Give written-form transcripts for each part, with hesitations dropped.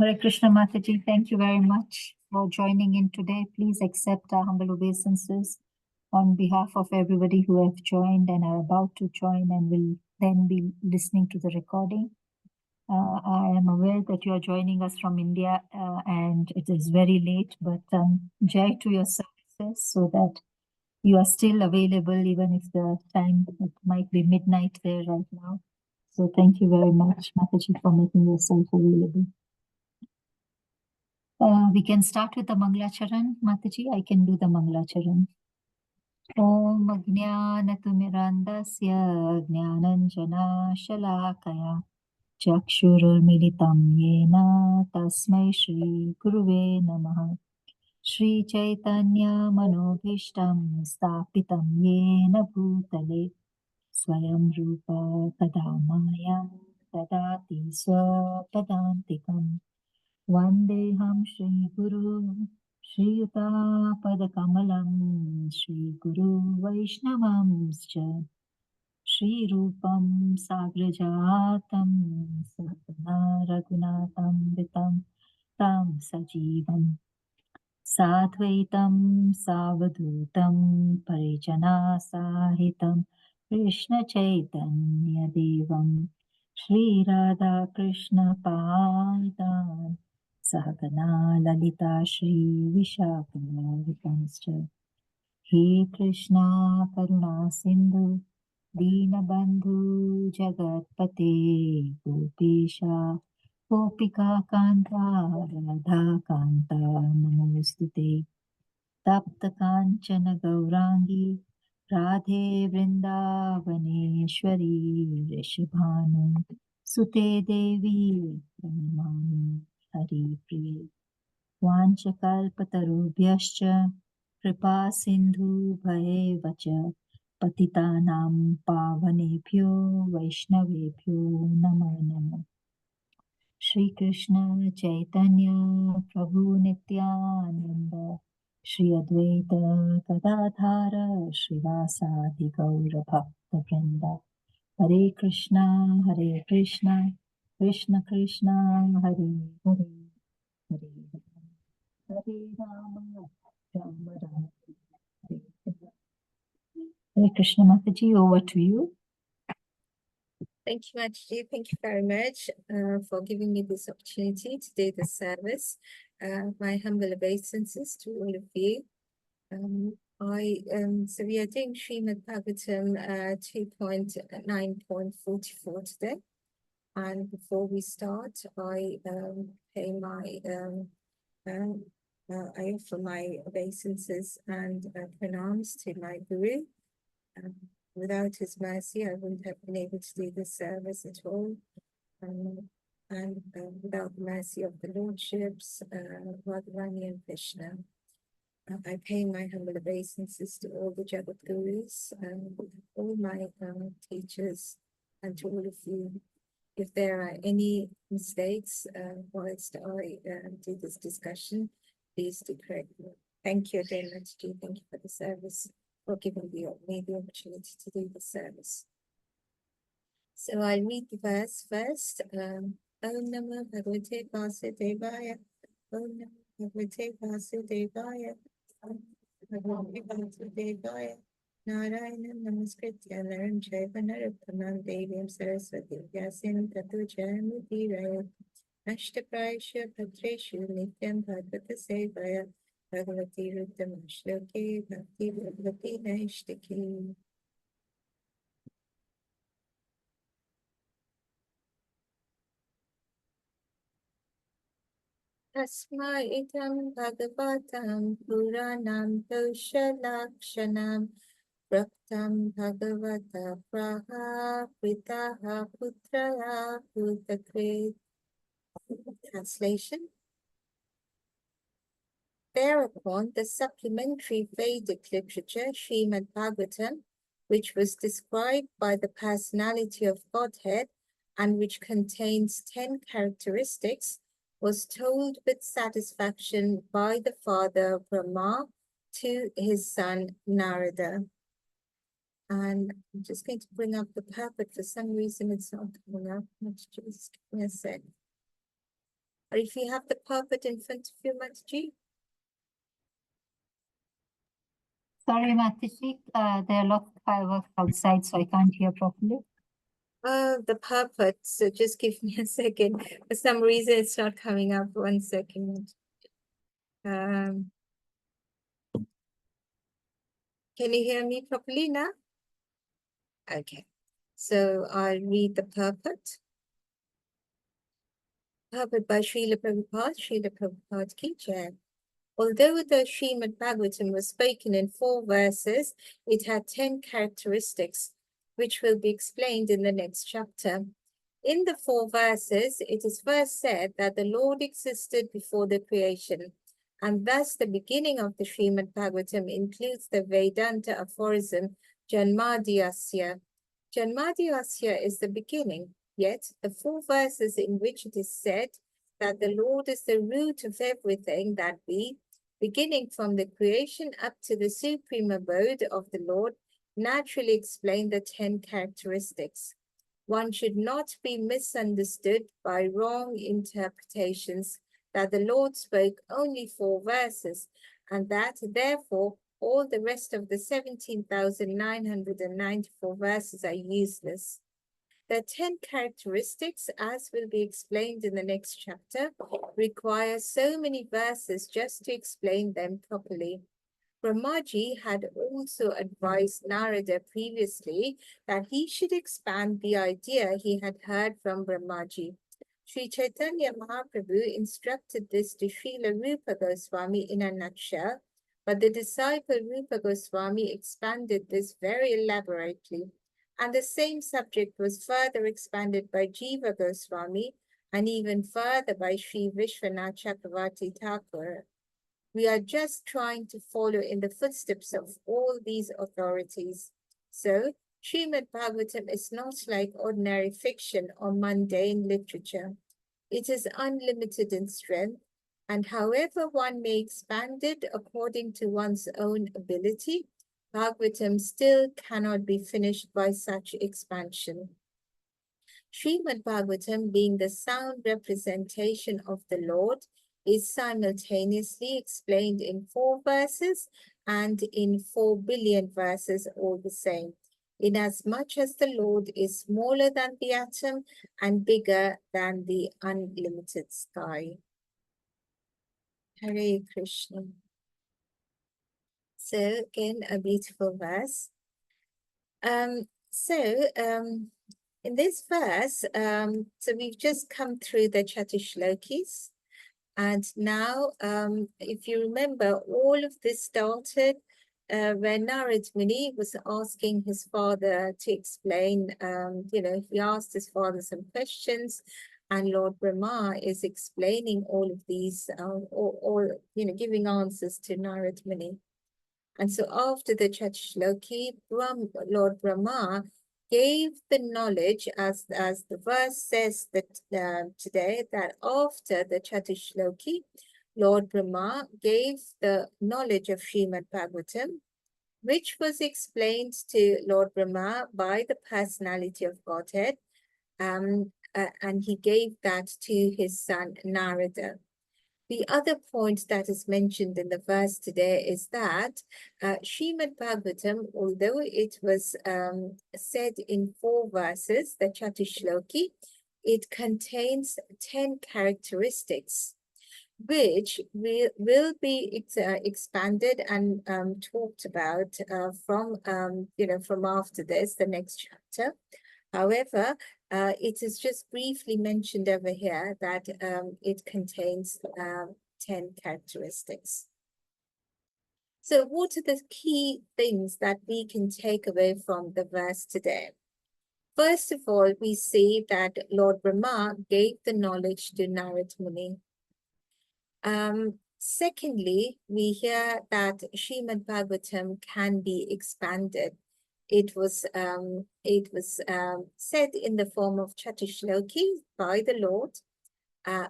Hare Krishna Mataji, thank you very much for joining in today. Please accept our humble obeisances on behalf of everybody who have joined and are about to join and will then be listening to the recording. I am aware that you are joining us from India and it is very late, but jai to your services so that you are still available even if the time it might be midnight there right now. So thank you very much, Mataji, for making yourself available. We can start with the Manglacharan. Mataji, I can do the Manglacharan. Om Ajnanatirmirandasya Jnananjana Shalakaya Chakshurmilitam Yena Tasmai Shri Guruve Namaha Shri Chaitanya Manobhishtam Stapitam Yena Bhutale Swayam Rupa Kadamayam Dadati Swapadantikam Vandeham Shri Guru Shri Yuta Padakamalam Shri Guru Vaishnavamscha Shri Rupam Sagrajatam Satana Raghunatam Vitam Tam Sajivam Sadvaitam Savadutam Parijana Sahitam Krishna Chaitanya Devam Shri Radha Krishna Padan Sahagana Lalita Shri Vishakanavitamscha He Krishna Karuna Sindhu Deenabandhu Jagatpate Gopesha Gopika Kanta Radha Kanta Namostute Tapta Kanchana Gaurangi Radhe Vrindavaneshwari Rishabhanu Sute Devi Pranamami Hari Priye Vanchakalpatarubhyascha Kripa Sindhu Bhayevacha Patitanam Pavanebhyo Vaishnavebhyo Namo Namo Shri Krishna Chaitanya Prabhu Nityananda Shri Advaita Gadadhara Srivasadi Gaura Bhakta Vrinda Hare Krishna Krishna Krishna Hare Hare Hare Hare Rama Rama Rama Hare Hare. Hare Krishna Mataji, over to you. Thank you, Mataji. Thank you very much for giving me this opportunity to do the service. My humble obeisances to all of you. So we are doing Srimad Bhagavatam 2.9.44 today. And before we start, I pay my I offer my obeisances and pranams to my Guru. Without his mercy, I wouldn't have been able to do this service at all. And without the mercy of the Lordships, Radharani and Krishna, I pay my humble obeisances to all the Jagat Gurus, all my teachers, and to all of you. If there are any mistakes whilst I do this discussion, please do correct me. Thank you again, Mataji. Thank you for the service, for giving me the opportunity to do the service. So I'll read the verse first. Om Namah Bhagavate Vasudevaya. Om Namah Bhagavate Vasudevaya. Om Namah Bhagavate Vasudevaya. Narayana Namaskritya Naram Chaiva Narottamam Devyam Saraswati Vyasim Tato Jayamudiraya Ashtaprayasya Bhadreshu Nityam Bhagavata Sevaya Bhagavati Ruttama Shloke Bhakti Bhagavati Naishtaki. Tasma itam bhagavatam puranam doshalakshanam praktam bhagavata praha pritaha putraya putakrit. Translation. Thereupon, the supplementary Vedic literature, Srimad Bhagavatam, which was described by the personality of Godhead and which contains 10 characteristics, was told with satisfaction by the father Brahma to his son Narada. And I'm just going to bring up the purport. For some reason, it's not coming up. Let's just give me a sec. or if you have the purport in front of you, Mataji. Sorry, Mataji, there are lots of fireworks outside, so I can't hear properly. The purport, so just give me a second. For some reason, it's not coming up. 1 second. Can you hear me properly now? Okay, so I'll read the purport. Purport by Srila Prabhupada Ki Jai. Although the Srimad Bhagavatam was spoken in 4 verses, it had 10 characteristics, which will be explained in the next chapter. In the 4 verses, it is first said that the Lord existed before the creation, and thus the beginning of the Srimad Bhagavatam includes the Vedanta aphorism Janmadhyasya. Janmadhyasya is the beginning, yet the 4 verses in which it is said that the Lord is the root of everything that be, beginning from the creation up to the supreme abode of the Lord, naturally explain the 10 characteristics. One should not be misunderstood by wrong interpretations that the Lord spoke only 4 verses, and that therefore all the rest of the 17,994 verses are useless. The 10 characteristics, as will be explained in the next chapter, require so many verses just to explain them properly. Brahmaji had also advised Narada previously that he should expand the idea he had heard from Brahmaji. Sri Chaitanya Mahaprabhu instructed this to Srila Rupa Goswami in a nutshell, but the disciple Rupa Goswami expanded this very elaborately. And the same subject was further expanded by Jiva Goswami and even further by Sri Vishwanath Chakravarti Thakur. We are just trying to follow in the footsteps of all these authorities. So, Srimad Bhagavatam is not like ordinary fiction or mundane literature. It is unlimited in strength, and however one may expand it according to one's own ability, Bhagavatam still cannot be finished by such expansion. Srimad Bhagavatam, being the sound representation of the Lord, is simultaneously explained in 4 verses and in 4 billion verses all the same, inasmuch as the Lord is smaller than the atom and bigger than the unlimited sky. Hare Krishna. So again, a beautiful verse. In this verse, so we've just come through the Chatushlokis. And now, if you remember, all of this started when Narad Muni was asking his father to explain, he asked his father some questions, and Lord Brahma is explaining all of these, giving answers to Narad Muni. And so after the Chatusloki, Lord Brahma gave the knowledge, as the verse says that today, that after the Chatusloki, Lord Brahma gave the knowledge of Srimad Bhagavatam, which was explained to Lord Brahma by the personality of Godhead, and he gave that to his son Narada. The other point that is mentioned in the verse today is that Srimad Bhagavatam, although it was said in 4 verses, the Chatusloki, it contains 10 characteristics, which will be expanded and talked about from after this, the next chapter. However, it is just briefly mentioned over here that it contains 10 characteristics. So what are the key things that we can take away from the verse today? First of all, we see that Lord Brahma gave the knowledge to Narad Muni. Secondly, we hear that Srimad Bhagavatam can be expanded. It was said in the form of Chatusloki by the Lord.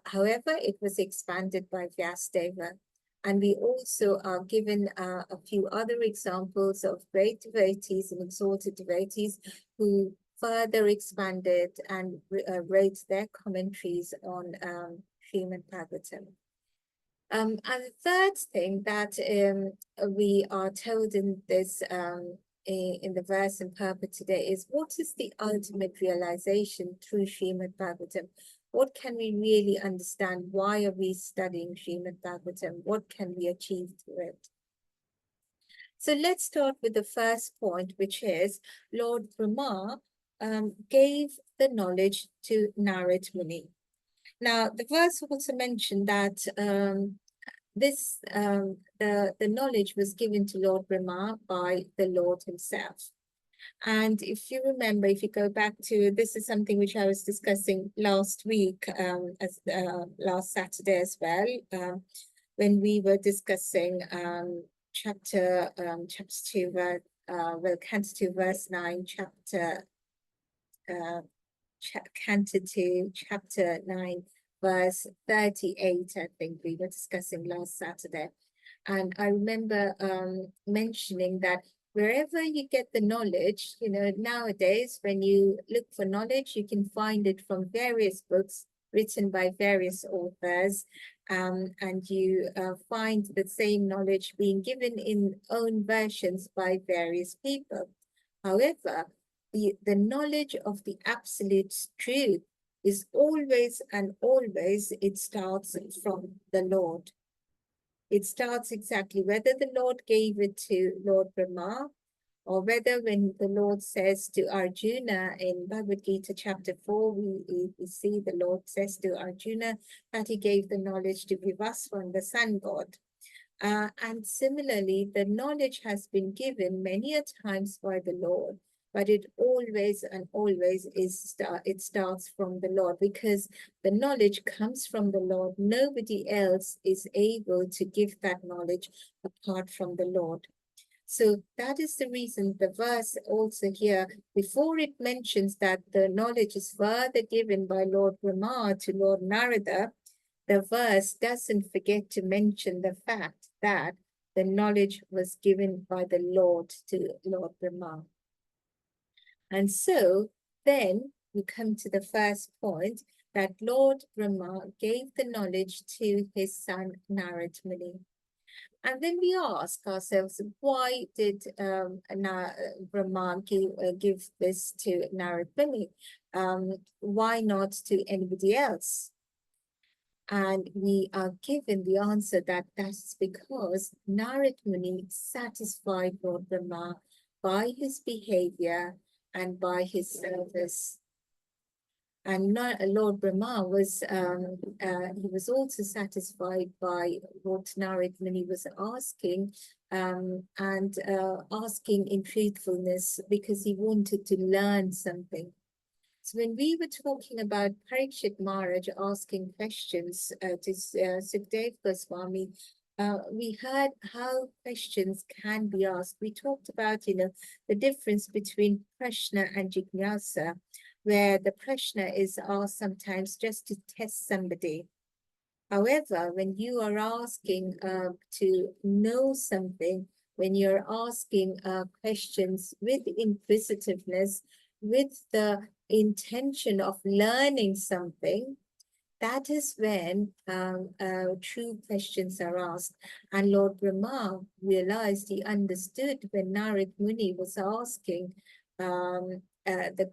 However, it was expanded by Vyasadeva. And we also are given a few other examples of great devotees and exalted devotees who further expanded and wrote their commentaries on Srimad Bhagavatam. And the third thing that we are told in this in the verse and purport today is, what is the ultimate realization through Srimad Bhagavatam? What can we really understand? Why are we studying Srimad Bhagavatam? What can we achieve through it? So let's start with the first point, which is Lord Brahma gave the knowledge to Narad Muni. Now, the verse also mentioned that the knowledge was given to Lord Brahma by the Lord himself. And if you remember, if you go back to, this is something which I was discussing last week, last Saturday as well, when we were discussing chapter 2, Canto 2, verse 9, Canto 2, chapter 9, verse 38, I think we were discussing last Saturday. And I remember mentioning that wherever you get the knowledge, nowadays, when you look for knowledge, you can find it from various books written by various authors, and you find the same knowledge being given in own versions by various people. However, the knowledge of the absolute truth is always and always, it starts from the Lord. It starts exactly whether the Lord gave it to Lord Brahma, or whether when the Lord says to Arjuna in Bhagavad Gita chapter 4, we see the Lord says to Arjuna that he gave the knowledge to Vivaswan, the sun god. And similarly, the knowledge has been given many a times by the Lord, but it always and always it starts from the Lord, because the knowledge comes from the Lord. Nobody else is able to give that knowledge apart from the Lord. So that is the reason the verse also here, before it mentions that the knowledge is further given by Lord Brahma to Lord Narada, the verse doesn't forget to mention the fact that the knowledge was given by the Lord to Lord Brahma. And so then we come to the first point, that Lord Brahma gave the knowledge to his son Narad Muni. And then we ask ourselves, why did Brahma give this to Narad Muni? Why not to anybody else? And we are given the answer that that's because Narad Muni satisfied Lord Brahma by his behavior and by his service. And Lord Brahma was he was also satisfied by what Narad Muni was asking, and asking in truthfulness, because he wanted to learn something. So when we were talking about Parikshit Maharaj asking questions to Sukdev Goswami, we heard how questions can be asked. We talked about, the difference between Prashna and Jignasa, where the Prashna is asked sometimes just to test somebody. However, when you are asking to know something, when you're asking questions with inquisitiveness, with the intention of learning something, that is when true questions are asked. And Lord Brahma realized, he understood when Narad Muni was asking the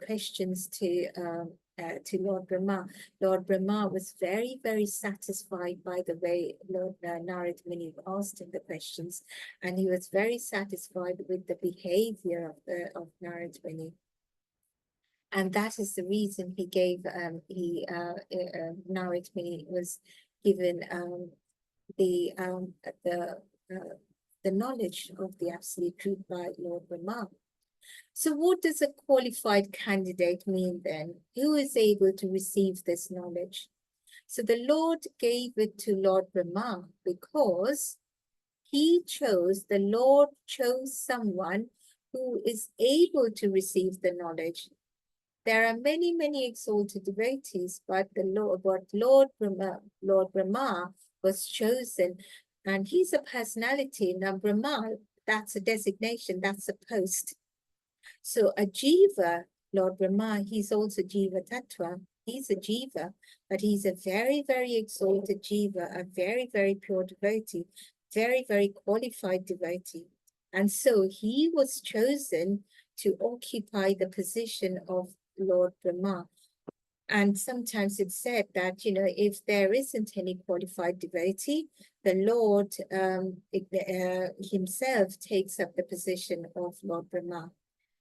questions to Lord Brahma. Lord Brahma was very, very satisfied by the way Lord Narad Muni asked him the questions, and he was very satisfied with the behavior of Narad Muni. And that is the reason he gave, Narad Muni was given the knowledge of the absolute truth by Lord Brahma. So what does a qualified candidate mean then? Who is able to receive this knowledge? So the Lord gave it to Lord Brahma because the Lord chose someone who is able to receive the knowledge. There are many, many exalted devotees, but Lord Brahma was chosen, and he's a personality. Now Brahma, that's a designation, that's a post. So a Jiva, Lord Brahma, he's also Jiva Tattva. He's a jiva, but he's a very, very exalted jiva, a very, very pure devotee, very, very qualified devotee. And so he was chosen to occupy the position of Lord Brahma. And sometimes it's said that, if there isn't any qualified devotee, the Lord himself takes up the position of Lord Brahma.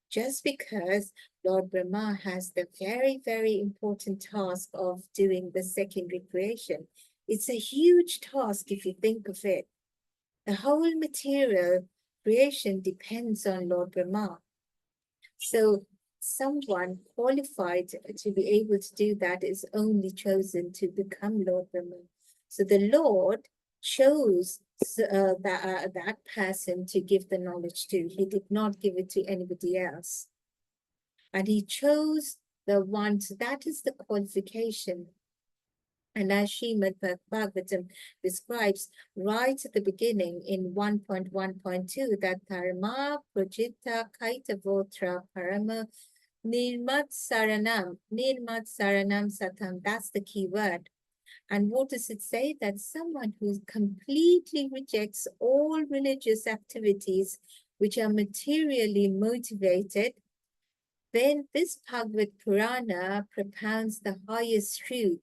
Just because Lord Brahma has the very, very important task of doing the secondary creation. It's a huge task if you think of it. The whole material creation depends on Lord Brahma. So someone qualified to be able to do that is only chosen to become Lord Brahma. So the Lord chose that person to give the knowledge to. He did not give it to anybody else. And he chose the one, so that is the qualification. And as Srimad Bhagavatam describes right at the beginning in 1.1.2, that Dharma Projita Kaitavotra Parama Nirmat Saranam Satam, that's the key word. And what does it say? That someone who completely rejects all religious activities which are materially motivated, then this Bhagavad Purana propounds the highest truth,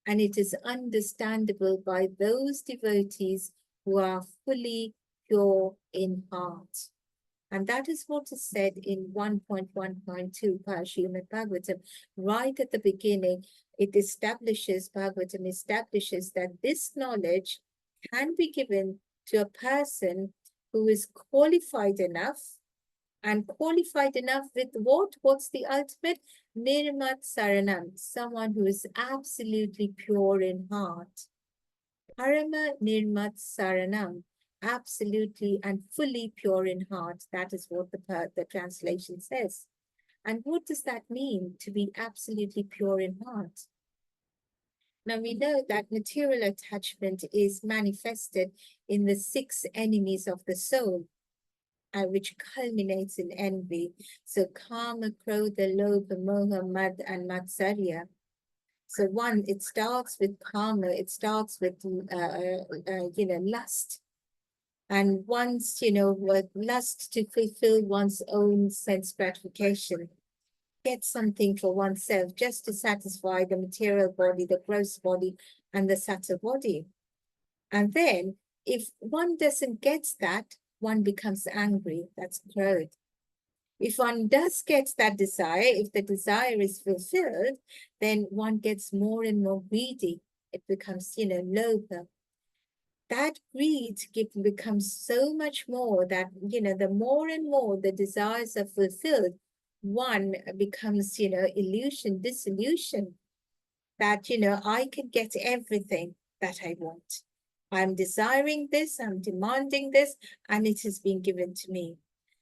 and it is understandable by those devotees who are fully pure in heart. And that is what is said in 1.1.2 Srimad Bhagavatam. Right at the beginning, Bhagavatam establishes that this knowledge can be given to a person who is qualified enough. And qualified enough with what? What's the ultimate? Nirmat Saranam, someone who is absolutely pure in heart. Parama Nirmat Saranam, absolutely and fully pure in heart. That is what the translation says. And what does that mean, to be absolutely pure in heart? Now we know that material attachment is manifested in the 6 enemies of the soul, which culminates in envy. So kama, krodha, lobha, moha, mad, and matsarya. So one, it starts with kama, it starts with, lust. And once, with lust to fulfill one's own sense gratification, get something for oneself just to satisfy the material body, the gross body, and the sattva body. And then if one doesn't get that, one becomes angry. That's krodha. If one does get that desire, if the desire is fulfilled, then one gets more and more greedy. It becomes, lobha. That greed becomes so much more that, the more and more the desires are fulfilled, one becomes, disillusion, that, I can get everything that I want. I'm desiring this, I'm demanding this, and it has been given to me.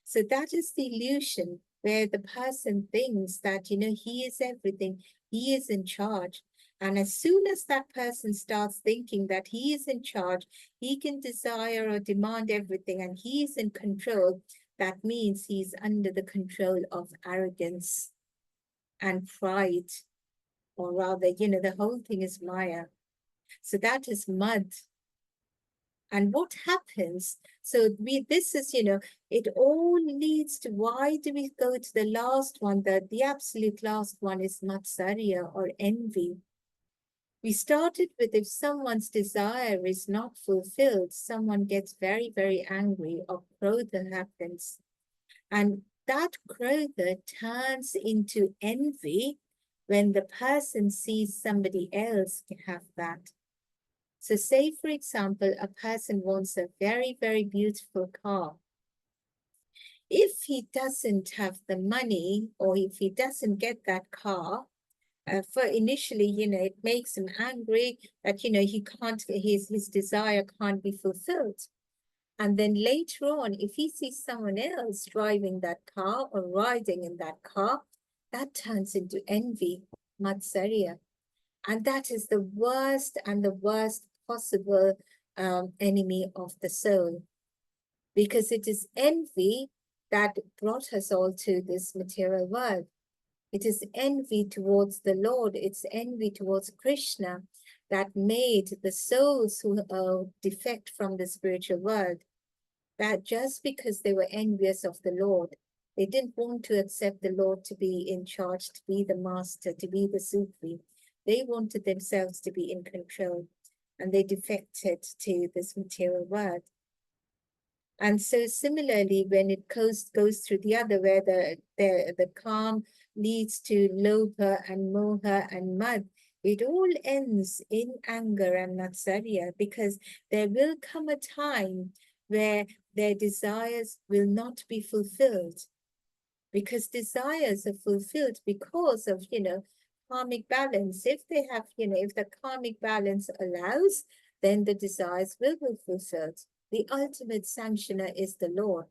So that is the illusion where the person thinks that, he is everything, he is in charge. And as soon as that person starts thinking that he is in charge, he can desire or demand everything, and he is in control, that means he's under the control of arrogance and pride, or rather, the whole thing is Maya. So that is mud. And what happens? So this is, it all leads to, why do we go to the last one? The absolute last one is matsarya, or envy. We started with, if someone's desire is not fulfilled, someone gets very, very angry, or krodha happens. And that krodha turns into envy when the person sees somebody else have that. So say, for example, a person wants a very, very beautiful car. If he doesn't have the money, or if he doesn't get that car, for initially, it makes him angry that, he can't, his desire can't be fulfilled. And then later on, if he sees someone else driving that car or riding in that car, that turns into envy, matsarya. And that is the worst and the worst possible enemy of the soul, because it is envy that brought us all to this material world. It is envy towards the Lord. It's envy towards Krishna that made the souls who defect from the spiritual world, that just because they were envious of the Lord, they didn't want to accept the Lord to be in charge, to be the master, to be the supreme. They wanted themselves to be in control, and they defected to this material world. And so similarly, when it goes through the other, where the calm leads to lobha and moha and mad, it all ends in anger and matsarya, because there will come a time where their desires will not be fulfilled. Because desires are fulfilled because of, karmic balance. If they have, if the karmic balance allows, then the desires will be fulfilled. The ultimate sanctioner is the Lord.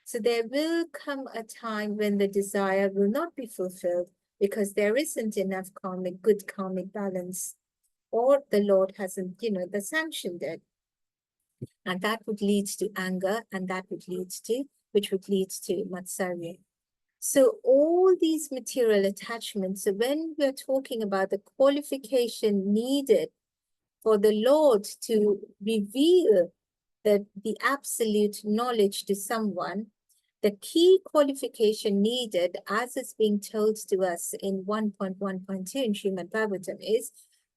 So there will come a time when the desire will not be fulfilled because there isn't enough good karmic balance, or the Lord hasn't, the sanctioned it. And that would lead to anger, and that would lead to, which would lead to matsarya. So all these material attachments, so when we're talking about the qualification needed for the Lord to reveal the absolute knowledge to someone, the key qualification needed, as is being told to us in 1.1.2 in Srimad Bhagavatam, is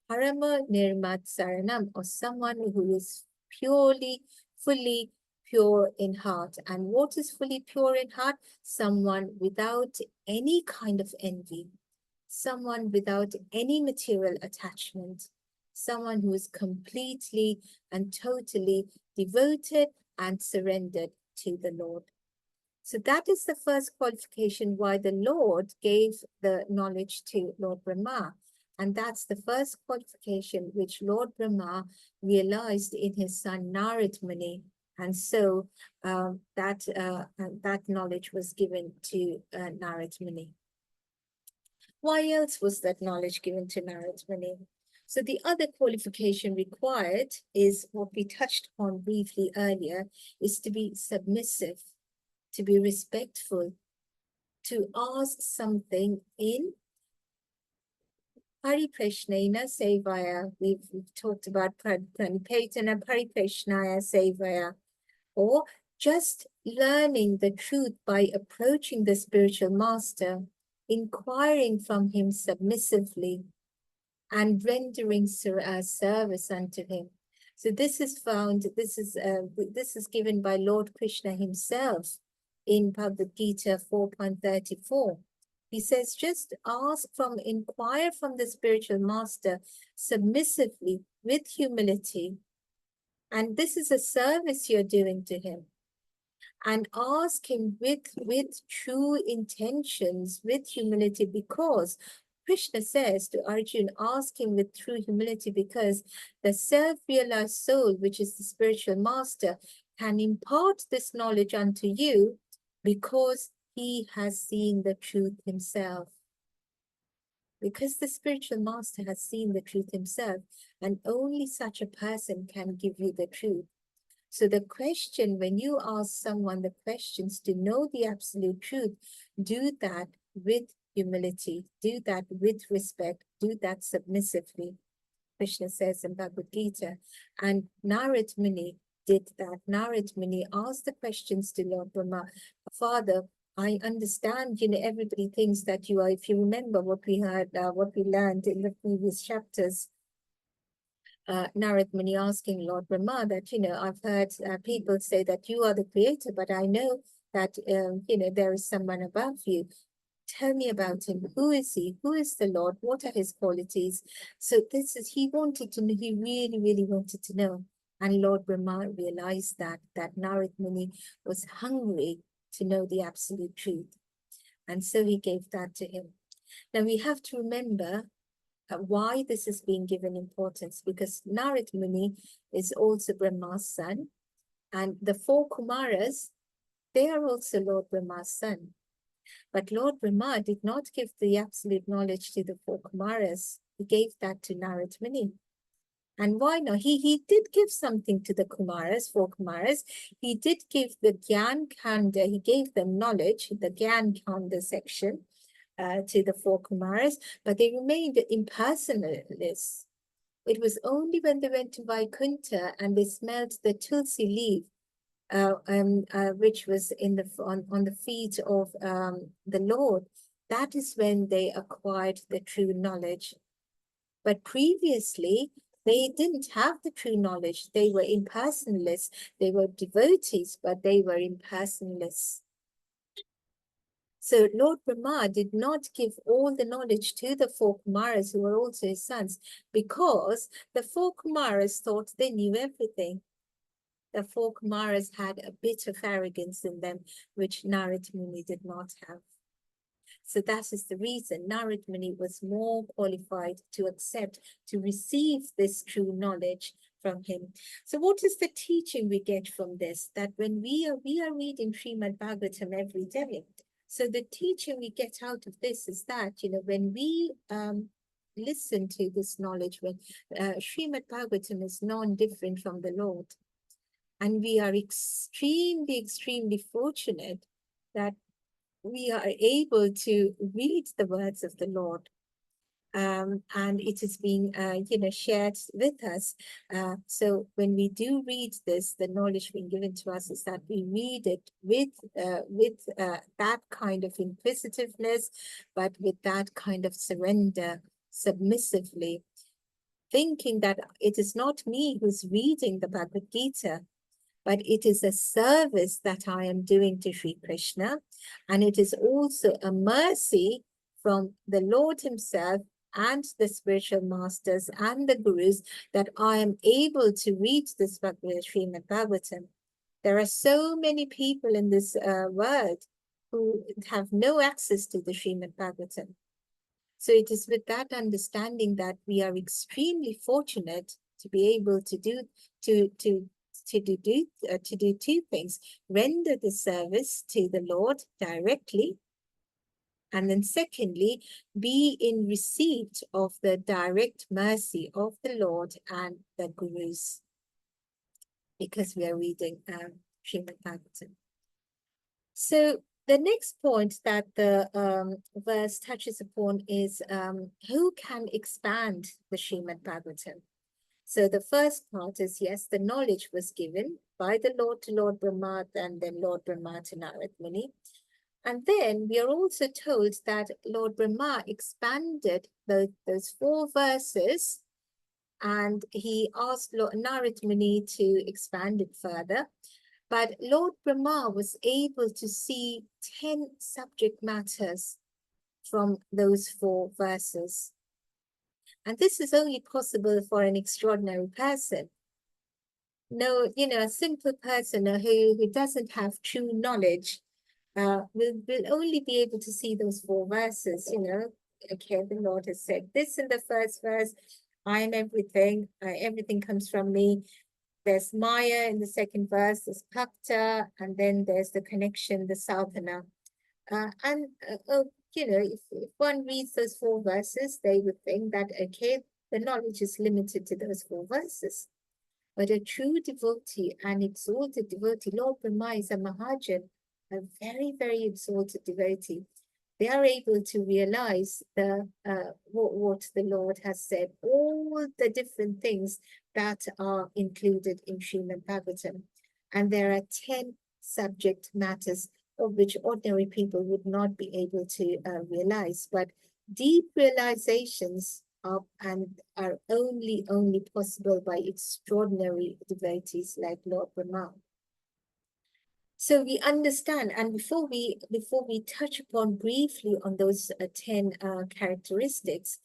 Parama Nirmat Saranam, or someone who is purely, fully pure in heart. And what is fully pure in heart? Someone without any kind of envy, someone without any material attachment, someone who is completely and totally devoted and surrendered to the Lord. So that is the first qualification why the Lord gave the knowledge to Lord Brahma. And that's the first qualification which Lord Brahma realized in his son Narad Muni. And so that knowledge was given to Narad Muni. Why else was that knowledge given to Narad Muni? So the other qualification required is what we touched on briefly earlier, is to be submissive, to be respectful, to ask something in Pariprashnena Sevaya. We've talked about Pranipatana Pariprashnaya Sevaya, or just learning the truth by approaching the spiritual master, inquiring from him submissively, and rendering service unto him. So this is found, this is given by Lord Krishna himself in Bhagavad Gita 4.34. He says, just inquire from the spiritual master submissively with humility. And this is a service you're doing to him. And ask him with true intentions, with humility, because Krishna says to Arjuna, ask him with true humility, because the self-realized soul, which is the spiritual master, can impart this knowledge unto you because he has seen the truth himself. Because the spiritual master has seen the truth himself, and only such a person can give you the truth. So the question, when you ask someone the questions to know the absolute truth, do that with humility, do that with respect, do that submissively, Krishna says in Bhagavad Gita. And Narad Muni did that. Narad Muni asked the questions to Lord Brahma. Father, I understand, everybody thinks that you are, if you remember what we had, what we learned in the previous chapters, Narad Muni asking Lord Brahma that, I've heard people say that you are the creator, but I know that, there is someone above you. Tell me about him. Who is he? Who is the Lord? What are his qualities? So he wanted to know, he really, really wanted to know. And Lord Brahma realized that Narad Muni was hungry to know the absolute truth. And so he gave that to him. Now we have to remember why this is being given importance, because Narad Muni is also Brahma's son, and the 4 Kumaras, they are also Lord Brahma's son. But Lord Brahma did not give the absolute knowledge to the 4 Kumaras. He gave that to Narad Muni. And why not? He did give something to the Kumaras, 4 Kumaras. He did give the Gyan Kanda, he gave them knowledge, the Gyan Kanda section, to the four Kumaras, but they remained impersonalists. It was only when they went to Vaikuntha and they smelled the tulsi leaf, which was in the on the feet of the Lord, that is when they acquired the true knowledge. But previously, they didn't have the true knowledge. They were impersonalists. They were devotees, but they were impersonalists. So Lord Brahma did not give all the knowledge to the four Kumaras, who were also his sons, because the four Kumaras thought they knew everything. The four Kumaras had a bit of arrogance in them, which Narad Muni did not have. So that is the reason Narad Muni was more qualified to accept, to receive this true knowledge from him. So what is the teaching we get from this? That when we are reading Srimad Bhagavatam every day, so the teaching we get out of this is that, when we listen to this knowledge, when Srimad Bhagavatam is non-different from the Lord, and we are extremely, extremely fortunate that we are able to read the words of the Lord. And it is being, shared with us. So when we do read this, the knowledge being given to us is that we read it with that kind of inquisitiveness, but with that kind of surrender, submissively, thinking that it is not me who's reading the Bhagavad Gita, but it is a service that I am doing to Sri Krishna. And it is also a mercy from the Lord himself and the spiritual masters and the gurus that I am able to read this Srimad Bhagavatam. There are so many people in this world who have no access to the Srimad Bhagavatam. So it is with that understanding that we are extremely fortunate to be able to do two things: render the service to the Lord directly, and then secondly, be in receipt of the direct mercy of the Lord and the gurus, because we are reading Srimad Bhagavatam. So the next point that the verse touches upon is who can expand the Srimad Bhagavatam? So the first part is, yes, the knowledge was given by the Lord to Lord Brahma and then Lord Brahma to Narad Muni. And then we are also told that Lord Brahma expanded those 4 verses, and he asked Lord Narad Muni to expand it further. But Lord Brahma was able to see 10 subject matters from those 4 verses. And this is only possible for an extraordinary person. No, a simple person who doesn't have true knowledge will only be able to see those 4 verses, Okay, the Lord has said this in the first verse: I am everything, everything comes from me. There's Maya in the second verse, there's Bhakta, and then there's the connection, the sadhana. If one reads those 4 verses, they would think that, okay, the knowledge is limited to those 4 verses. But a true devotee, an exalted devotee, Lord Brahma is a Mahajan, a very, very exalted devotee. They are able to realize what the Lord has said, all the different things that are included in Srimad Bhagavatam. And there are 10 subject matters of which ordinary people would not be able to realize. But deep realizations are only possible by extraordinary devotees like Lord Brahma. So we understand, and before we touch upon briefly on those 10 characteristics,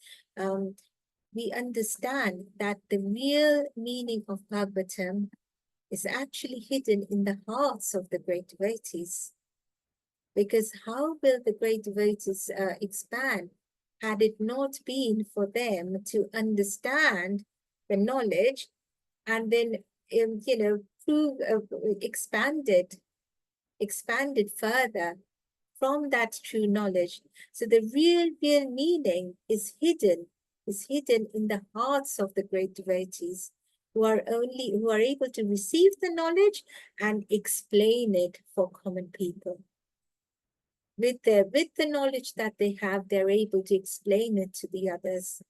we understand that the real meaning of Bhagavatam is actually hidden in the hearts of the great devotees. Because how will the great devotees expand had it not been for them to understand the knowledge and then, expanded further from that true knowledge. So the real meaning is hidden in the hearts of the great devotees who are able to receive the knowledge and explain it for common people. with the knowledge that they have, they're able to explain it to the others,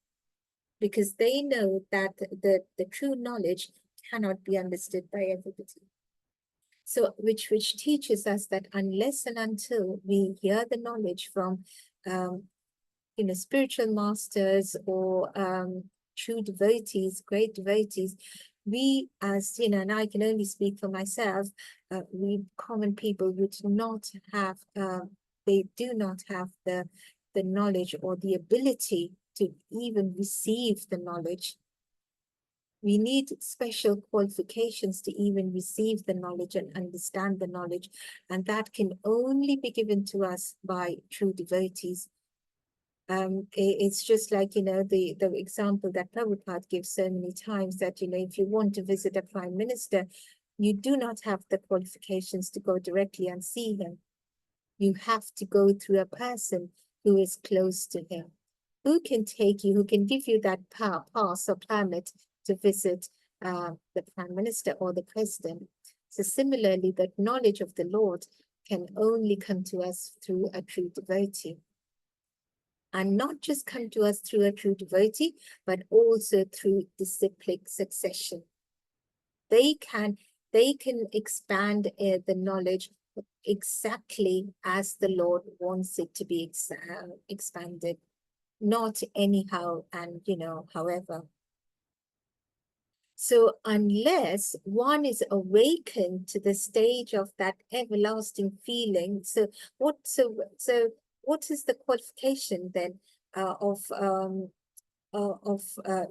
because they know that the true knowledge cannot be understood by everybody. So which teaches us that unless and until we hear the knowledge from spiritual masters or true devotees, great devotees, we as, and I can only speak for myself, we common people would not have, they do not have the knowledge or the ability to even receive the knowledge. We need special qualifications to even receive the knowledge and understand the knowledge, and that can only be given to us by true devotees. It's just like, the example that Prabhupada gives so many times, that, if you want to visit a prime minister, you do not have the qualifications to go directly and see him. You have to go through a person who is close to him, who can take you, who can give you that pass or permit to visit the prime minister or the president. So similarly, that knowledge of the Lord can only come to us through a true devotee. And not just come to us through a true devotee, but also through disciplic succession. They can expand the knowledge exactly as the Lord wants it to be expanded, not anyhow and, however. So unless one is awakened to the stage of that everlasting feeling, so what is the qualification then of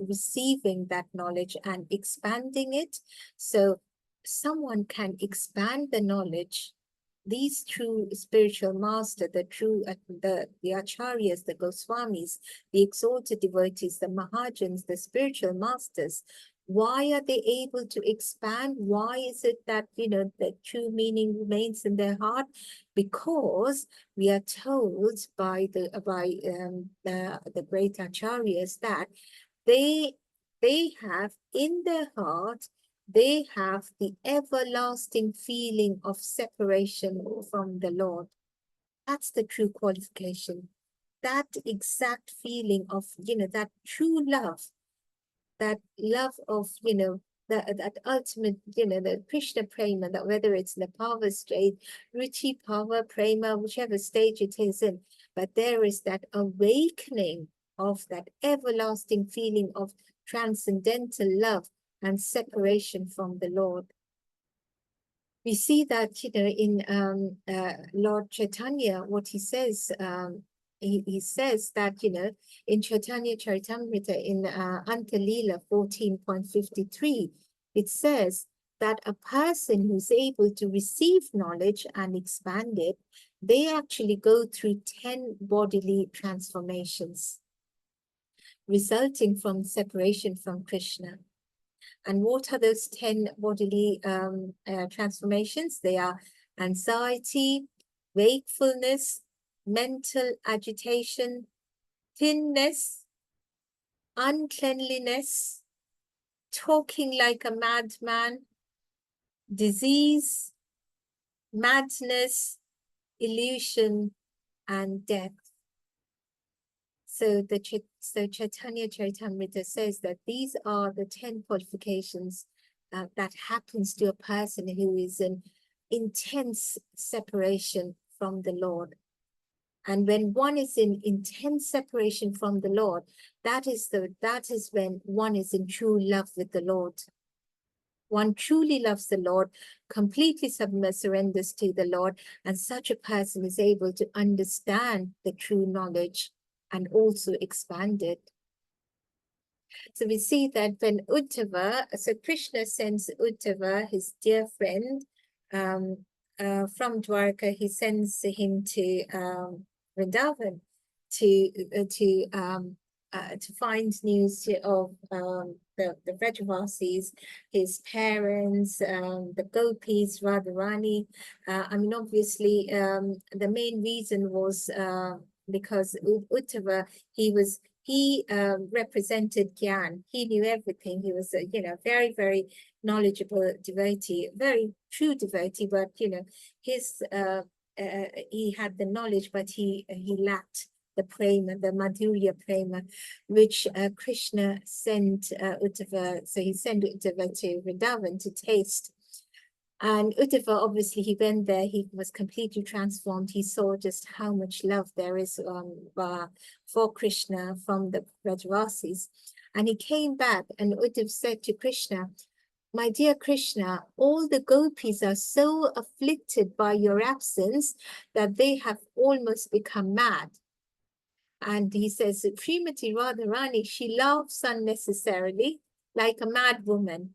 receiving that knowledge and expanding it? So someone can expand the knowledge. These true spiritual master, the acharyas, the Goswamis, the exalted devotees, the Mahajans, the spiritual masters, why are they able to expand? Why is it that, the true meaning remains in their heart? Because we are told by the great acharyas that they have in their heart, they have the everlasting feeling of separation from the Lord. That's the true qualification. That exact feeling of, that true love, that love of, that ultimate, the Krishna prema, that whether it's the Pava state, Ruchi, Pava, prema, whichever stage it is in, but there is that awakening of that everlasting feeling of transcendental love and separation from the Lord. We see that, in Lord Chaitanya, what he says, he says that, in Chaitanya Charitamrita, in Antalila 14.53, it says that a person who's able to receive knowledge and expand it, they actually go through 10 bodily transformations resulting from separation from Krishna. And what are those 10 bodily transformations? They are anxiety, wakefulness, mental agitation, thinness, uncleanliness, talking like a madman, disease, madness, illusion, and death. So Chaitanya Charitamrita says that these are the 10 qualifications that happens to a person who is in intense separation from the Lord. And when one is in intense separation from the Lord, that is when one is in true love with the Lord. One truly loves the Lord, completely surrenders to the Lord, and such a person is able to understand the true knowledge and also expand it. So we see that when Uddhava, so Krishna sends Uddhava, his dear friend, from Dwarka, he sends him to Vrindavan to find news of the Vrajavasis, his parents, the gopis, Radharani. I mean, obviously, the main reason was because Uddhava, he represented Gyan. He knew everything. He was a, very, very knowledgeable devotee, very true devotee, but, his he had the knowledge, but he lacked the prema, the Madhurya prema, which Krishna sent Uddhava. So he sent Uddhava to Vrindavan to taste. And Uddhava, obviously, he went there, he was completely transformed. He saw just how much love there is for Krishna from the Brajavasis. And he came back, and Uddhava said to Krishna, my dear Krishna, all the gopis are so afflicted by your absence that they have almost become mad. And he says, Srimati Radharani, she laughs unnecessarily like a mad woman.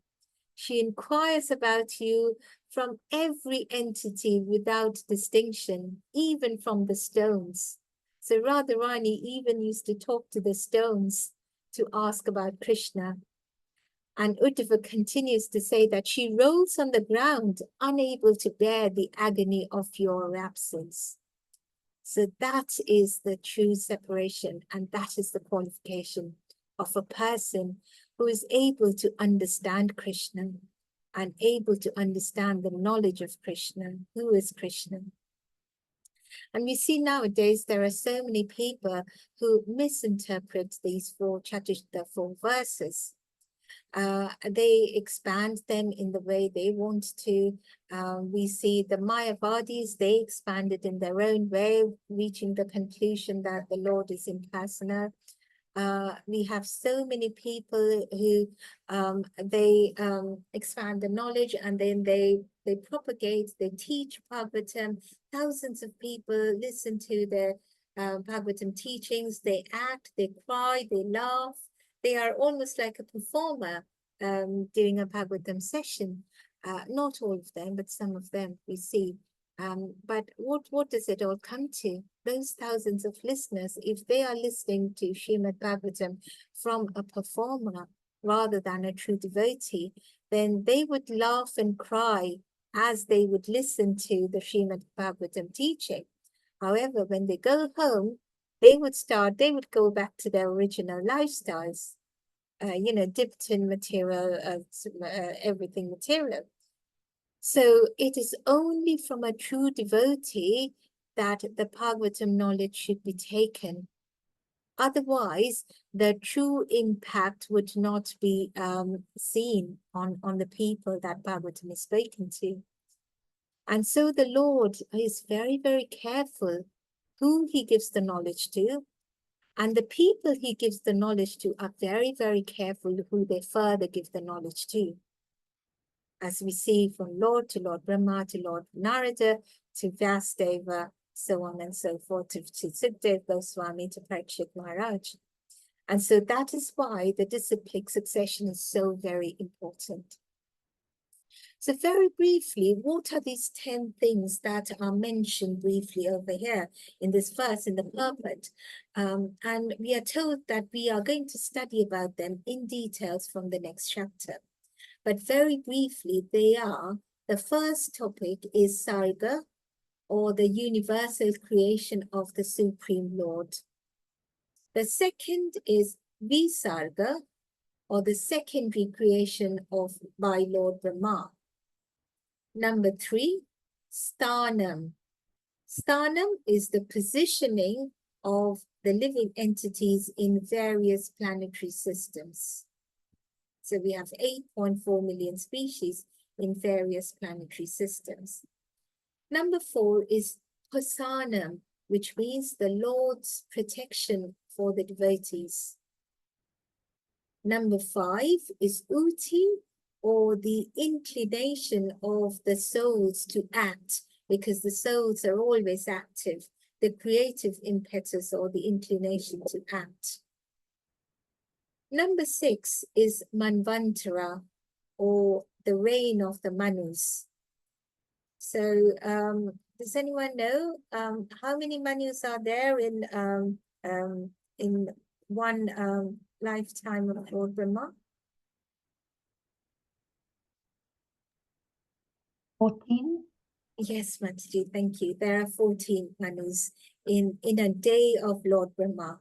She inquires about you from every entity without distinction, even from the stones. So Radharani even used to talk to the stones to ask about Krishna. And Uddhava continues to say that she rolls on the ground, unable to bear the agony of your absence. So that is the true separation, and that is the qualification of a person who is able to understand Krishna and able to understand the knowledge of Krishna. Who is Krishna? And we see nowadays there are so many people who misinterpret these four verses. They expand them in the way they want to. We see the Mayavadis, they expand it in their own way, reaching the conclusion that the Lord is impersonal. We have so many people who they expand the knowledge, and then they propagate, they teach Bhagavatam. Thousands of people listen to the Bhagavatam teachings. They act, they cry, they laugh. They are almost like a performer during a Bhagavatam session. Not all of them, but some of them we see. But what does it all come to? Those thousands of listeners, if they are listening to Srimad Bhagavatam from a performer rather than a true devotee, then they would laugh and cry as they would listen to the Srimad Bhagavatam teaching. However, when they go home, they would go back to their original lifestyles, dipped in material, everything material. So it is only from a true devotee that the Bhagavatam knowledge should be taken. Otherwise, the true impact would not be seen on the people that Bhagavatam is spoken to. And so the Lord is very, very careful who he gives the knowledge to. And the people he gives the knowledge to are very, very careful who they further give the knowledge to. As we see from Lord to Lord Brahma to Lord Narada to Vyasdeva, so on and so forth, to Sukdev Goswami to Parikshit Maharaj. And so that is why the disciplic succession is so very important. So very briefly, what are these 10 things that are mentioned briefly over here in this verse, in the purport? And we are told that we are going to study about them in details from the next chapter. But very briefly, they are, the first topic is Sarga, or the universal creation of the Supreme Lord. The second is Visarga, or the secondary creation by Lord Brahma. Number 3, Sthanam. Sthanam is the positioning of the living entities in various planetary systems. So we have 8.4 million species in various planetary systems. Number 4 is Pasanam, which means the Lord's protection for the devotees. Number 5 is Uti, or the inclination of the souls to act, because the souls are always active, the creative impetus or the inclination to act. Number 6 is Manvantara, or the reign of the Manus. So does anyone know how many Manus are there in one lifetime of Lord Brahma? 14. Yes, Mataji, thank you. There are 14 Manus in a day of Lord Brahma.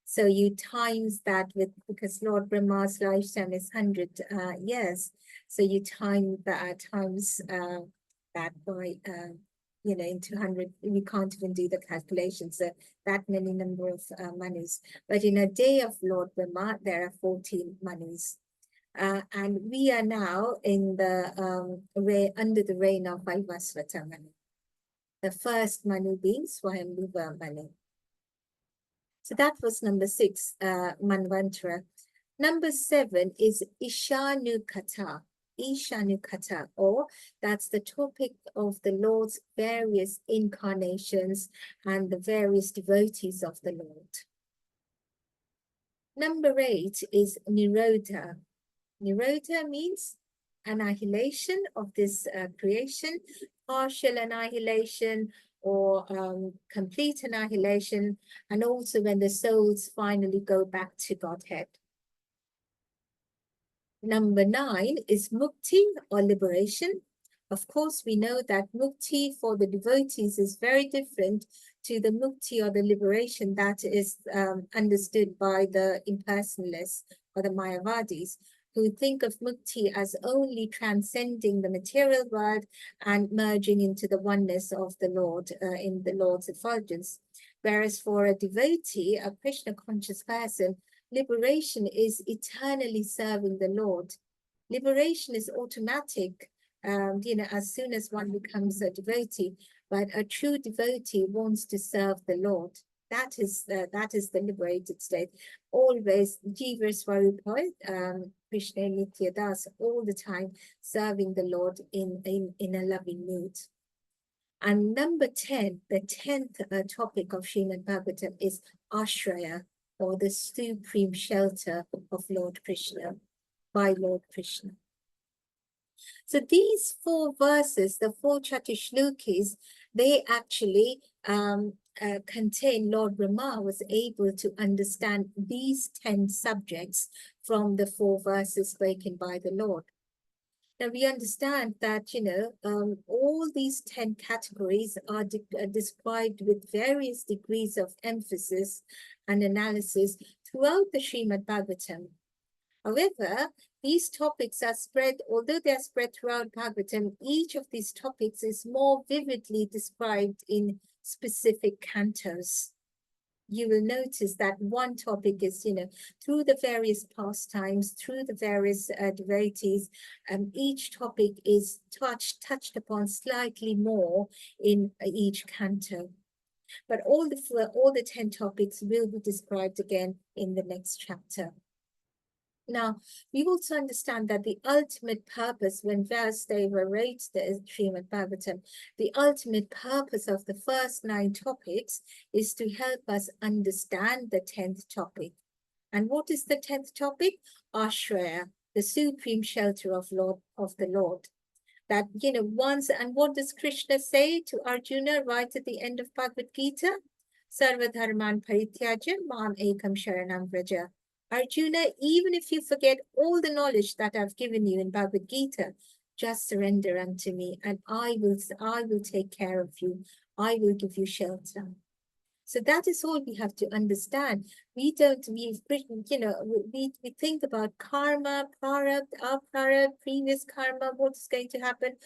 So you times that because Lord Brahma's lifetime is 100 years. So you times that by into 100, we can't even do the calculations, so that many number of manis. But in a day of Lord Brahma, there are 14 manis. And we are now in the under the reign of Vaivasvata Manu. The first Manu being Swayambhuva Manu. So that was number 6, Manvantara. Number 7 is Ishanukata. Ishanukata, or that's the topic of the Lord's various incarnations and the various devotees of the Lord. Number 8 is Nirodha. Nirodha means annihilation of this creation, partial annihilation or complete annihilation, and also when the souls finally go back to Godhead. Number 9 is Mukti or liberation. Of course, we know that Mukti for the devotees is very different to the Mukti or the liberation that is understood by the impersonalists or the Mayavadis, who think of Mukti as only transcending the material world and merging into the oneness of the Lord in the Lord's effulgence. Whereas for a devotee, a Krishna conscious person, liberation is eternally serving the Lord. Liberation is automatic, as soon as one becomes a devotee, but a true devotee wants to serve the Lord. That is the liberated state. Always Jiva Swarupa, Krishna Nitya Das, all the time serving the Lord in a loving mood. And number 10, the 10th topic of Srimad Bhagavatam is Ashraya, or the supreme shelter of Lord Krishna, by Lord Krishna. So these 4 verses, the 4 Chatushlokis, they actually contain, Lord Brahma was able to understand these 10 subjects from the 4 verses spoken by the Lord. Now we understand that, all these 10 categories are described with various degrees of emphasis and analysis throughout the Srimad Bhagavatam. However, these topics are spread, although they are spread throughout Bhagavatam, each of these topics is more vividly described in specific cantos. You will notice that one topic is, through the various pastimes, through the various devotees, each topic is touched upon slightly more in each canto. But all the 10 topics will be described again in the next chapter. Now, we also understand that the ultimate purpose, when Vyasdeva wrote the Srimad Bhagavatam, the ultimate purpose of the first 9 topics is to help us understand the 10th topic. And what is the 10th topic? Ashraya, the supreme shelter of the Lord. That, once, and what does Krishna say to Arjuna right at the end of Bhagavad Gita? Sarva dharman parityaja mam ekam sharanam vraja. Arjuna, even if you forget all the knowledge that I've given you in Bhagavad Gita, just surrender unto me and I will take care of you. I will give you shelter. So that is all we have to understand. We think about karma, prarabdha, aprarabdha, previous karma, what's going to happen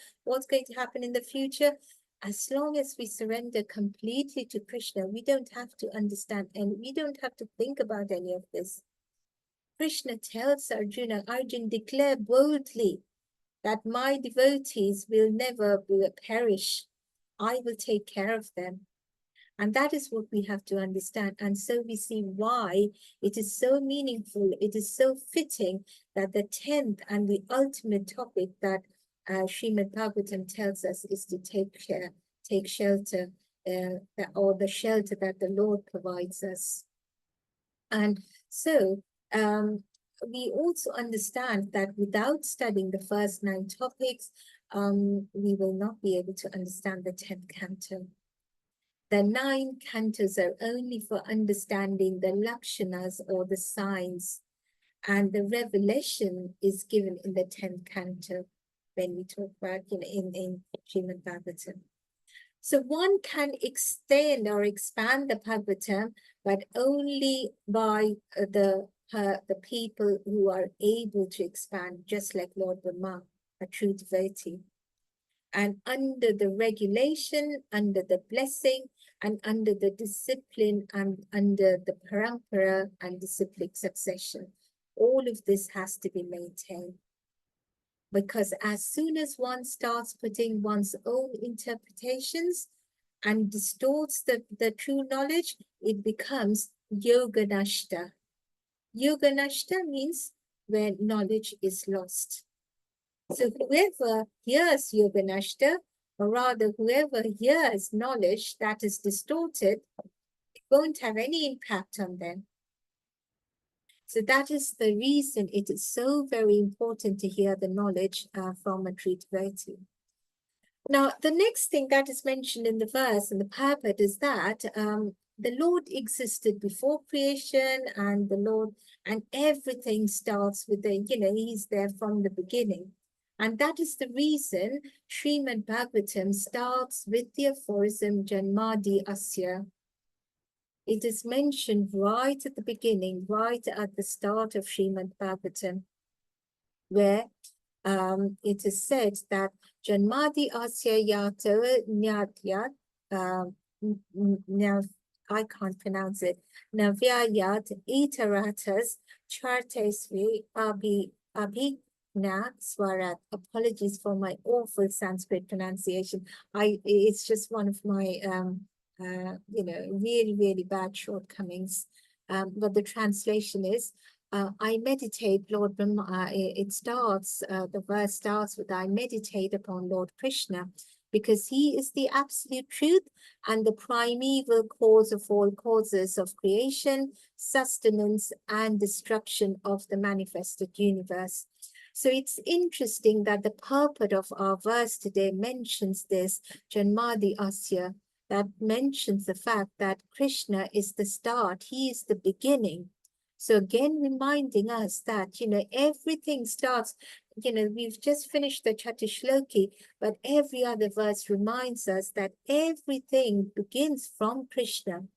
in the future. As long as we surrender completely to Krishna, we don't have to understand and we don't have to think about any of this. Krishna tells Arjuna, Arjun, declare boldly that my devotees will never perish. I will take care of them. And that is what we have to understand. And so we see why it is so meaningful, it is so fitting that the 10th and the ultimate topic that Srimad Bhagavatam tells us is to take shelter, or the shelter that the Lord provides us. And so we also understand that without studying the first 9 topics, we will not be able to understand the 10th canto. The 9 cantos are only for understanding the lakshanas or the signs, and the revelation is given in the 10th canto when we talk about, in Srimad Bhagavatam. So one can extend or expand the Bhagavatam, but only by the people who are able to expand, just like Lord Brahma, a true devotee. and under the regulation, under the blessing, and under the discipline, and under the parampara and disciplic succession. All of this has to be maintained. Because as soon as one starts putting one's own interpretations and distorts the true knowledge, it becomes yoga nashta. Yoga nashta means where knowledge is lost. So whoever hears yoga nashta, or rather whoever hears knowledge that is distorted, it won't have any impact on them. So that is the reason it is so very important to hear the knowledge from a true devotee. Now, the next thing that is mentioned in the verse and the purport is that the Lord existed before creation, and the Lord, and everything starts with the, he's there from the beginning. And that is the reason Srimad Bhagavatam starts with the aphorism Janmadi Asya. It is mentioned right at the beginning, right at the start of Srimad Bhagavatam, where it is said that Janmadi Asya Yato Nyatyat, now I can't pronounce it, Navyayat Itaratas Chartesvi Abhigna Swarat. Apologies for my awful Sanskrit pronunciation. It's just one of my really, really bad shortcomings. But the translation is, I meditate, Lord Brahma. The verse starts with, I meditate upon Lord Krishna, because he is the absolute truth and the primeval cause of all causes of creation, sustenance, and destruction of the manifested universe. So it's interesting that the purport of our verse today mentions this, Janmadi Asya, that mentions the fact that Krishna is the start, he is the beginning. So again, reminding us that, everything starts, we've just finished the Chatishloki, but every other verse reminds us that everything begins from Krishna.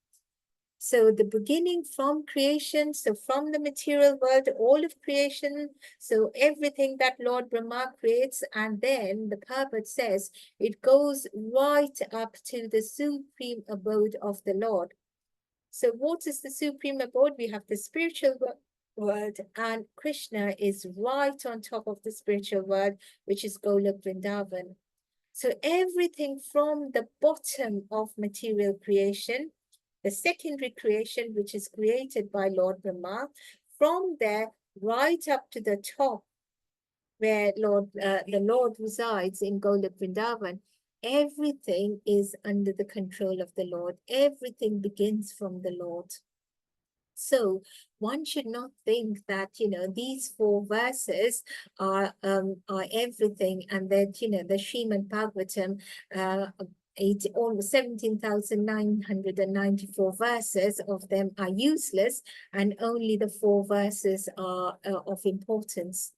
So the beginning from creation, so from the material world, all of creation, so everything that Lord Brahma creates, and then the purport says it goes right up to the supreme abode of the Lord. So what is the supreme abode? We have the spiritual world, and Krishna is right on top of the spiritual world, which is Golok Vrindavan. So everything from the bottom of material creation, the secondary creation, which is created by Lord Brahma, from there right up to the top, where the Lord resides in Golok Vrindavan, everything is under the control of the Lord. Everything begins from the Lord. So one should not think that, these 4 verses are everything, and that, the Srimad Bhagavatam, almost 17,994 verses of them are useless, and only the 4 verses are of importance.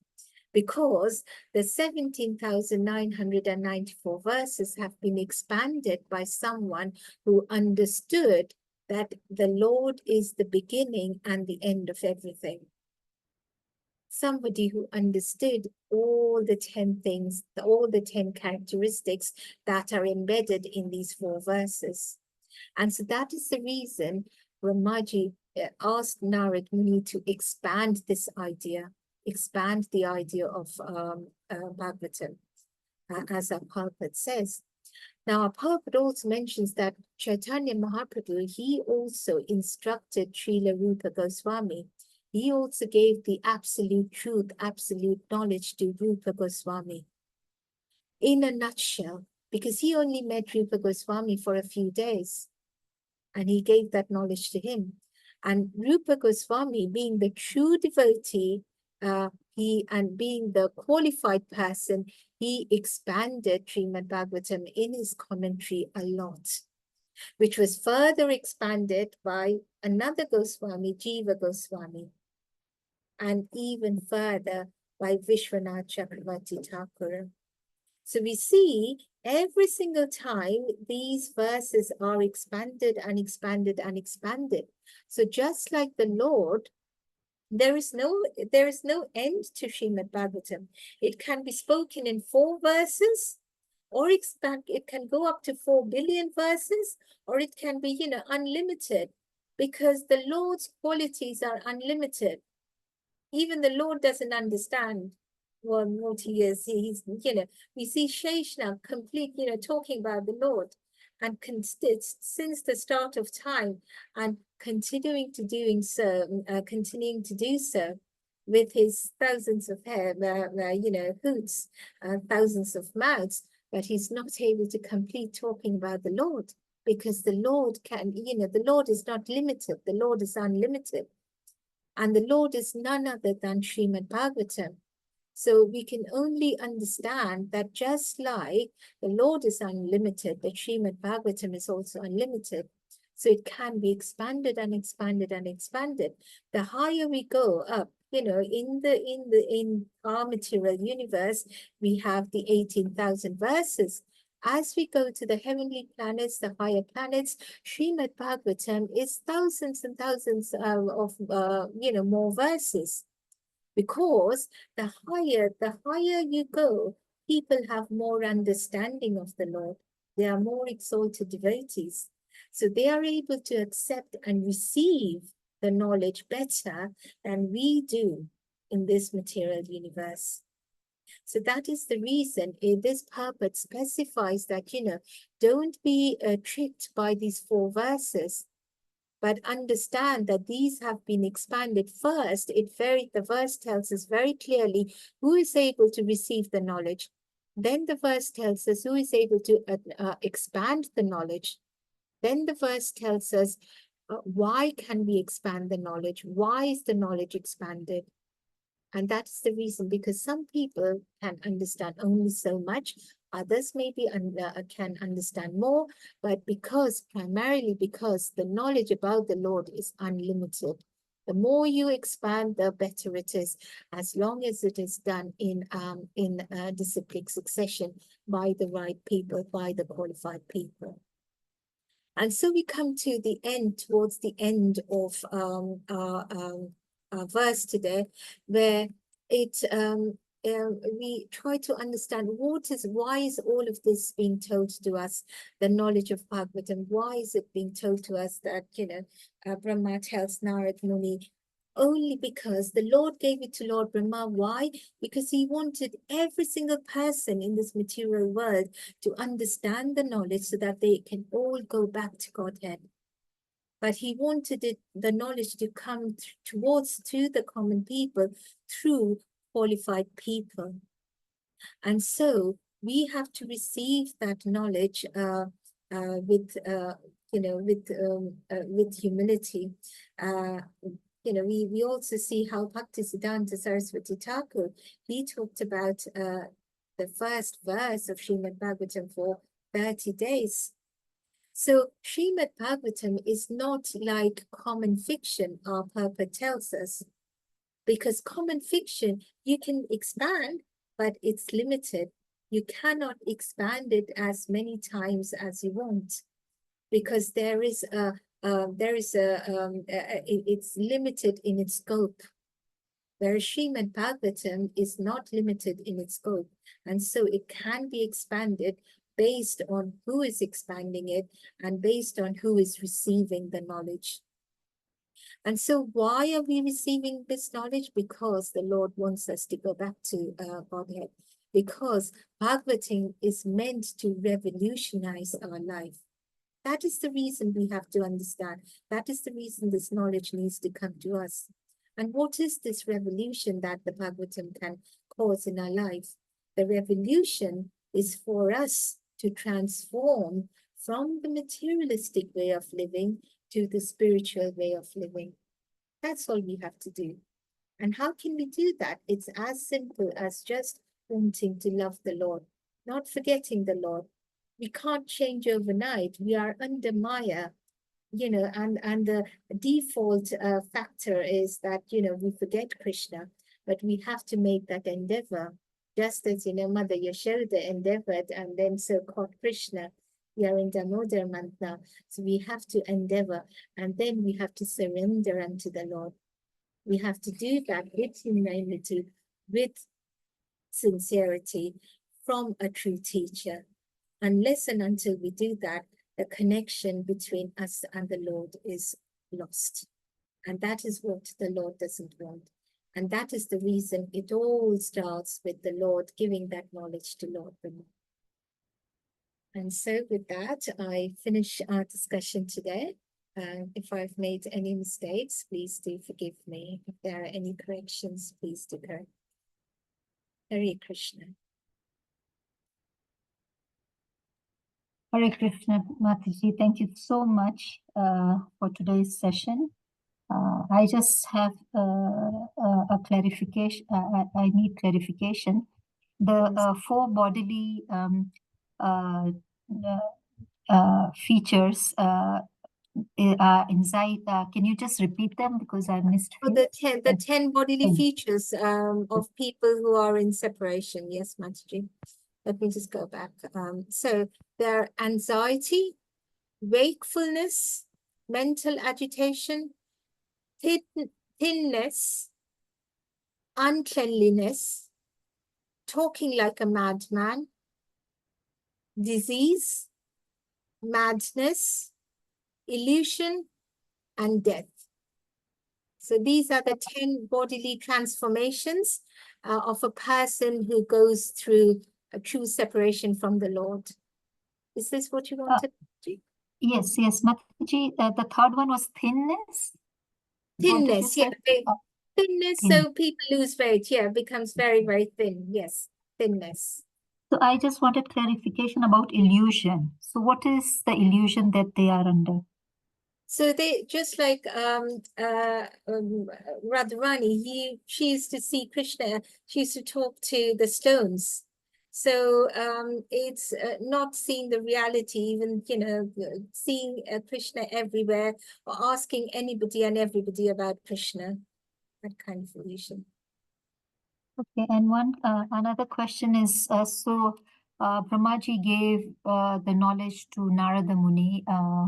Because the 17,994 verses have been expanded by someone who understood that the Lord is the beginning and the end of everything. Somebody who understood all the 10 things, all the 10 characteristics that are embedded in these 4 verses. And so that is the reason Brahmaji asked Narad Muni to expand this idea, expand the idea of Bhagavatam, as our purport says. Now, our purport also mentions that Chaitanya Mahaprabhu, he also instructed Srila Rupa Goswami. He also gave the absolute truth, absolute knowledge to Rupa Goswami. In a nutshell, because he only met Rupa Goswami for a few days, and he gave that knowledge to him. And Rupa Goswami, being the true devotee, and being the qualified person, he expanded Srimad Bhagavatam in his commentary a lot, which was further expanded by another Goswami, Jiva Goswami, and even further by Vishwanath Chakravarti Thakur. So we see every single time these verses are expanded and expanded and expanded. So just like the Lord, there is no end to Srimad Bhagavatam. It can be spoken in 4 verses, or expand. It can go up to 4 billion verses, or it can be, unlimited, because the Lord's qualities are unlimited. Even the Lord doesn't understand what he is. He's, we see Sheshna complete, talking about the Lord, and since the start of time, and continuing to do so with his thousands of hair, hoots, thousands of mouths, but he's not able to complete talking about the Lord, because the Lord can, the Lord is not limited. The Lord is unlimited. And the Lord is none other than Srimad Bhagavatam. So we can only understand that just like the Lord is unlimited, the Srimad Bhagavatam is also unlimited. So it can be expanded and expanded and expanded. The higher we go up, in our material universe, we have the 18,000 verses. As we go to the heavenly planets, the higher planets, Srimad Bhagavatam is thousands and thousands of more verses. Because the higher you go, people have more understanding of the Lord. They are more exalted devotees. So they are able to accept and receive the knowledge better than we do in this material universe. So that is the reason this purport specifies that, don't be tricked by these 4 verses, but understand that these have been expanded first. The verse tells us very clearly who is able to receive the knowledge. Then the verse tells us who is able to expand the knowledge. Then the verse tells us why can we expand the knowledge? Why is the knowledge expanded? And that's the reason, because some people can understand only so much, others maybe can understand more, but primarily because the knowledge about the Lord is unlimited. The more you expand, the better it is, as long as it is done in disciplic succession by the right people, by the qualified people. And so we come to the end, towards the end of our verse today, where we try to understand why is all of this being told to us, the knowledge of Bhagavatam. Why is it being told to us that, Brahma tells Narad Muni? Only because the Lord gave it to Lord Brahma. Why? Because he wanted every single person in this material world to understand the knowledge so that they can all go back to Godhead. But he wanted the knowledge to come to the common people through qualified people. And so we have to receive that knowledge with humility. We also see how Bhaktisiddhanta Saraswati Thakur, he talked about the first verse of Srimad Bhagavatam for 30 days. So Srimad Bhagavatam is not like common fiction, our purport tells us, because common fiction, you can expand, but it's limited. You cannot expand it as many times as you want, because it's limited in its scope. Whereas Srimad Bhagavatam is not limited in its scope, and so it can be expanded based on who is expanding it and based on who is receiving the knowledge. And so why are we receiving this knowledge? Because the Lord wants us to go back to Godhead. Because Bhagavatam is meant to revolutionize our life. That is the reason we have to understand. That is the reason this knowledge needs to come to us. And what is this revolution that the Bhagavatam can cause in our life? The revolution is for us to transform from the materialistic way of living to the spiritual way of living. That's all we have to do. And how can we do that? It's as simple as just wanting to love the Lord, not forgetting the Lord. We can't change overnight. We are under Maya, and the default factor is that, we forget Krishna, but we have to make that endeavor. Just as, Mother Yashoda endeavored and then so called Krishna. We are in Damodar month now. So we have to endeavor, and then we have to surrender unto the Lord. We have to do that with humility, with sincerity, from a true teacher. unless and until we do that, the connection between us and the Lord is lost. And that is what the Lord doesn't want. And that is the reason it all starts with the Lord giving that knowledge to Lord Brahma. And so with that, I finish our discussion today. If I've made any mistakes, please do forgive me. If there are any corrections, please do correct. Hare Krishna. Hare Krishna, Mataji. Thank you so much for today's session. I just have a clarification. I need clarification. The four bodily features inside. Can you just repeat them because I missed? Oh, the 10 bodily features of people who are in separation. Yes, Mataji. Let me just go back. So they're anxiety, wakefulness, mental agitation, thinness, uncleanliness, talking like a madman, disease, madness, illusion, and death. So these are the 10 bodily transformations of a person who goes through a true separation from the Lord. Is this what you wanted? Yes, Mataji. The third one was thinness. Thinness, yeah. Thinness, so people lose weight, yeah, becomes very, very thin. Yes, thinness. So I just wanted clarification about illusion. So what is the illusion that they are under? So they just like Radharani, she used to see Krishna, she used to talk to the stones. So it's not seeing the reality, even, seeing Krishna everywhere or asking anybody and everybody about Krishna, that kind of illusion. Okay, and another question is, Brahmaji gave the knowledge to Narada Muni,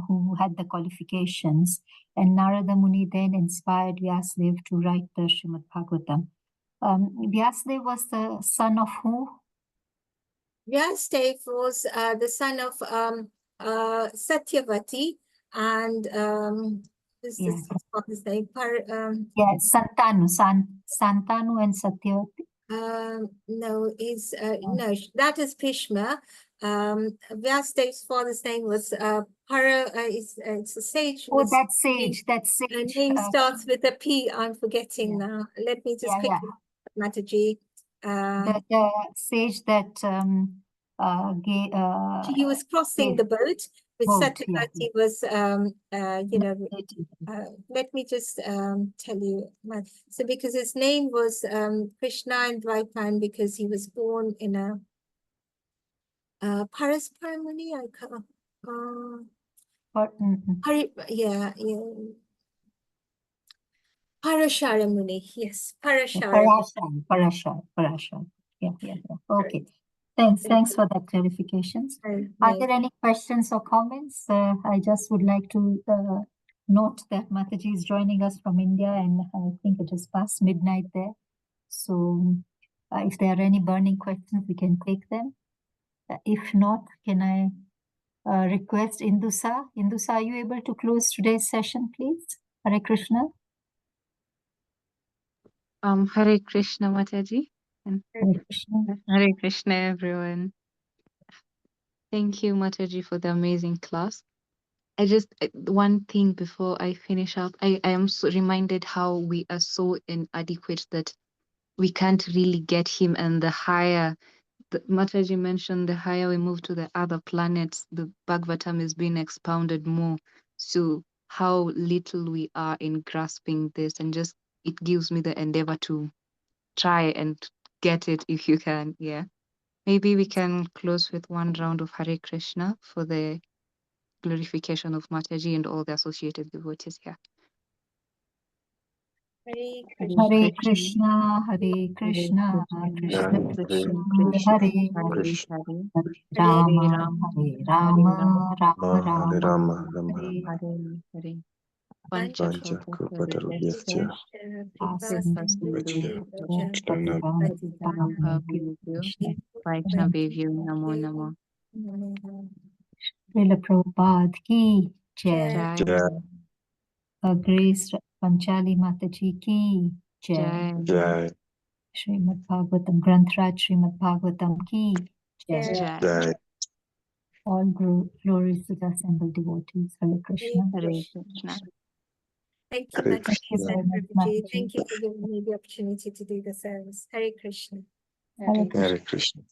who had the qualifications, and Narada Muni then inspired Vyasadeva to write the Srimad Bhagavatam. Vyasadeva was the son of who? Vyasadeva was the son of Satyavati, and this is his name. Santanu and Satyavati. No, no, that is Bhishma. Vyasadeva's father's name was it's a sage. Oh, that sage. The name starts with a P. I'm forgetting now. Let me just quickly, Mataji. The sage that he was crossing the boat with Satyavati was, let me just tell you. So because his name was Krishna in right time, because he was born in a Parasparamuni, Parashara Muni, yes, Parashara. Yeah. Okay. Thanks for that clarifications. Are there any questions or comments? I just would like to note that Mataji is joining us from India, and I think it is past midnight there. So if there are any burning questions, we can take them. If not, can I request Indusa? Indusa, are you able to close today's session, please? Hare Krishna. Hare Krishna, Mataji. And Hare Krishna. Hare Krishna, everyone. Thank you, Mataji, for the amazing class. One thing before I finish up, I am so reminded how we are so inadequate that we can't really get him. And the higher, Mataji mentioned, the higher we move to the other planets, the Bhagavatam is being expounded more. So how little we are in grasping this, and just it gives me the endeavor to try and get it if you can. Yeah. Maybe we can close with one round of Hare Krishna for the glorification of Mataji and all the associated devotees here. Hare Krishna, Hare Krishna, Krishna Krishna, Hare Hare, Rama, Hare Rama, Rama Rama, Hare. Panchakupatarubhyascha Vaishnavevyo Namo Namo. Srila Prabhupada ki jai. Jai. Jai. Her Grace Panchali Mataji ki jai. Jai. Srimad Bhagavatam, Granth Raj Srimad Bhagavatam ki jai. Jai. All glories to the assembled devotees. Hare Krishna. Hare Krishna. Thank you, Hare Mataji. Thank you very much, Prabhuji. Mataji. Thank you for giving me the opportunity to do the service. Hare Krishna. Hare Krishna. Hare Krishna.